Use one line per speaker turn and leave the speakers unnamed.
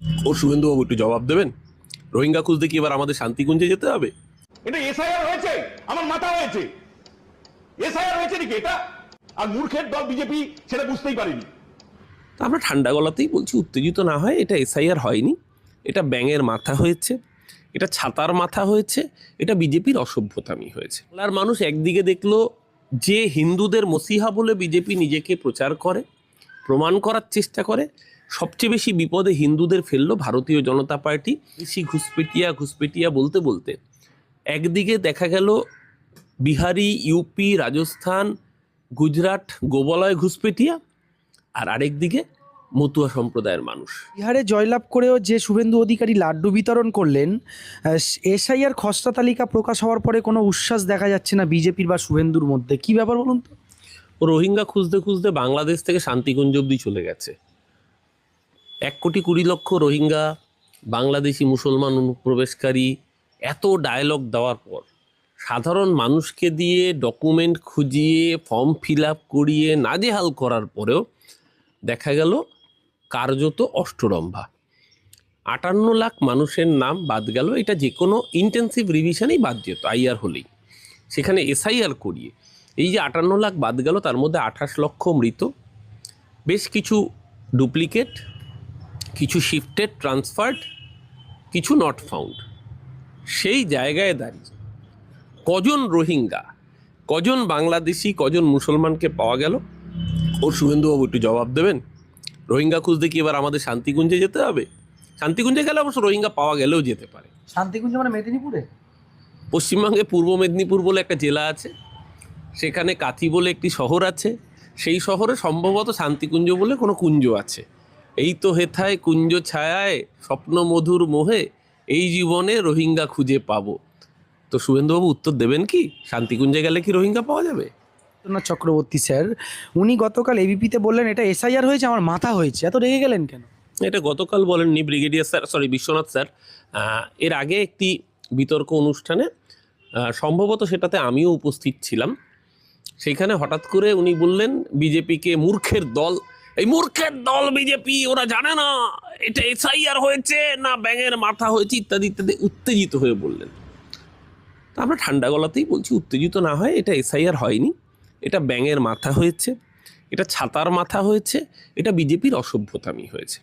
ও শুভেন্দুবাবু একটু জবাব দেবেন? রোহিঙ্গা খুঁজতে কি এবার আমাদের শান্তিকুঞ্জে যেতে হবে?
এটা এসআইআর হয়েছে, আমার মাথা হয়েছে। এসআইআর হয়েছে নাকি এটা? আর মূর্খের দল বিজেপি সেটা বুঝতেই পারেনি।
তা আমরা ঠান্ডা গলাতেই বলছি, উত্তেজিত না হয়। এটা এসআইআর হয়নি, এটা ব্যাঙের মাথা হয়েছে, এটা ছাতার মাথা হয়েছে, এটা বিজেপির অসভ্যতামি হয়েছে। বাংলার মানুষ একদিকে দেখলো যে হিন্দুদের মসিহা বলে বিজেপি নিজেকে প্রচার করে, প্রমাণ করার চেষ্টা করে, সবচেয়ে বেশি বিপদে হিন্দুদের ফেললো ভারতীয় জনতা পার্টি। বেশি ঘুষপেটিয়া ঘুষপেটিয়া বলতে বলতে একদিকে দেখা গেল বিহারি, ইউপি, রাজস্থান, গুজরাট গোবলয় ঘুষপেটিয়া, আর আরেকদিকে মতুয়া সম্প্রদায়ের মানুষ।
বিহারে জয়লাভ করেও যে শুভেন্দু অধিকারী লাড্ডু বিতরণ করলেন, এসআইআর খসড়া তালিকা প্রকাশ হওয়ার পরে কোনো উচ্ছ্বাস দেখা যাচ্ছে না বিজেপির বা শুভেন্দুর মধ্যে। কি ব্যাপার বলুন তো?
ও রোহিঙ্গা খুঁজতে খুঁজতে বাংলাদেশ থেকে শান্তিকুঞ্জ অব্দি চলে গেছে। 1,20,00,000 রোহিঙ্গা বাংলাদেশি মুসলমান অনুপ্রবেশকারী, এত ডায়লগ দেওয়ার পর সাধারণ মানুষকে দিয়ে ডকুমেন্ট খুঁজিয়ে ফর্ম ফিল আপ করিয়ে নাজেহাল করার পরেও দেখা গেল কার্যত অষ্টরম্ভা। 58 লাখ মানুষের নাম বাদ গেল। এটা যে কোনো ইন্টেন্সিভ রিভিশনেই বাদ যেত, আইআর হলেই। সেখানে এসআইআর করিয়ে এই যে 58 লাখ বাদ গেল, তার মধ্যে 28 লক্ষ মৃত, বেশ কিছু ডুপ্লিকেট, কিছু শিফটেড ট্রান্সফার্ড, কিছু নট ফাউন্ড। সেই জায়গায় দাঁড়িয়ে কজন রোহিঙ্গা, কজন বাংলাদেশি, কজন মুসলমানকে পাওয়া গেল? ওর শুভেন্দুবাবু একটু জবাব দেবেন? রোহিঙ্গা খুঁজতে কি এবার আমাদের শান্তিকুঞ্জে যেতে হবে? শান্তিকুঞ্জে গেলে অবশ্য রোহিঙ্গা পাওয়া গেলেও যেতে পারে।
শান্তিকুঞ্জ মানে মেদিনীপুরে?
পশ্চিমবঙ্গে পূর্ব মেদিনীপুর বলে একটা জেলা আছে, সেখানে কাথি বলে একটি শহর আছে, সেই শহরে সম্ভবত শান্তিকুঞ্জ বলে কোনো কুঞ্জ আছে। এই তো হেথায় কুঞ্জ ছায়ায় স্বপ্ন মধুর মোহে এই জীবনে রোহিঙ্গা খুঁজে পাবো। তো শুভেন্দুবাবু উত্তর দেবেন কি? শান্তিকুঞ্জে গেলে কি রোহিঙ্গা পাওয়া যাবে?
না, চক্রবর্তী স্যার উনি গতকাল এবিপিতে বললেন এটা এসআইআর হয়েছে, আমার মাথা হয়েছে। এত রেগে গেলেন কেন?
এটা গতকাল বলেননি brigadier sir, sorry Biswanath sir. এর আগে একটি বিতর্ক অনুষ্ঠানে, সম্ভবত সেটাতে আমিও উপস্থিত ছিলাম, সেইখানে হঠাৎ করে উনি বললেন বিজেপিকে মূর্খের দল। এই মূর্খের দল বিজেপি, ওরা জানে না এটা এসআইআর হয়েছে না ব্যাঙের মাথা হয়েছে, ইত্যাদি ইত্যাদি উত্তেজিত হয়ে বললেন। তা আমরা ঠান্ডা গলাতেই বলছি, উত্তেজিত না হয়। এটা এসআইআর হয়নি, এটা ব্যাঙের মাথা হয়েছে, এটা ছাতার মাথা হয়েছে, এটা বিজেপির অসভ্যতামি হয়েছে।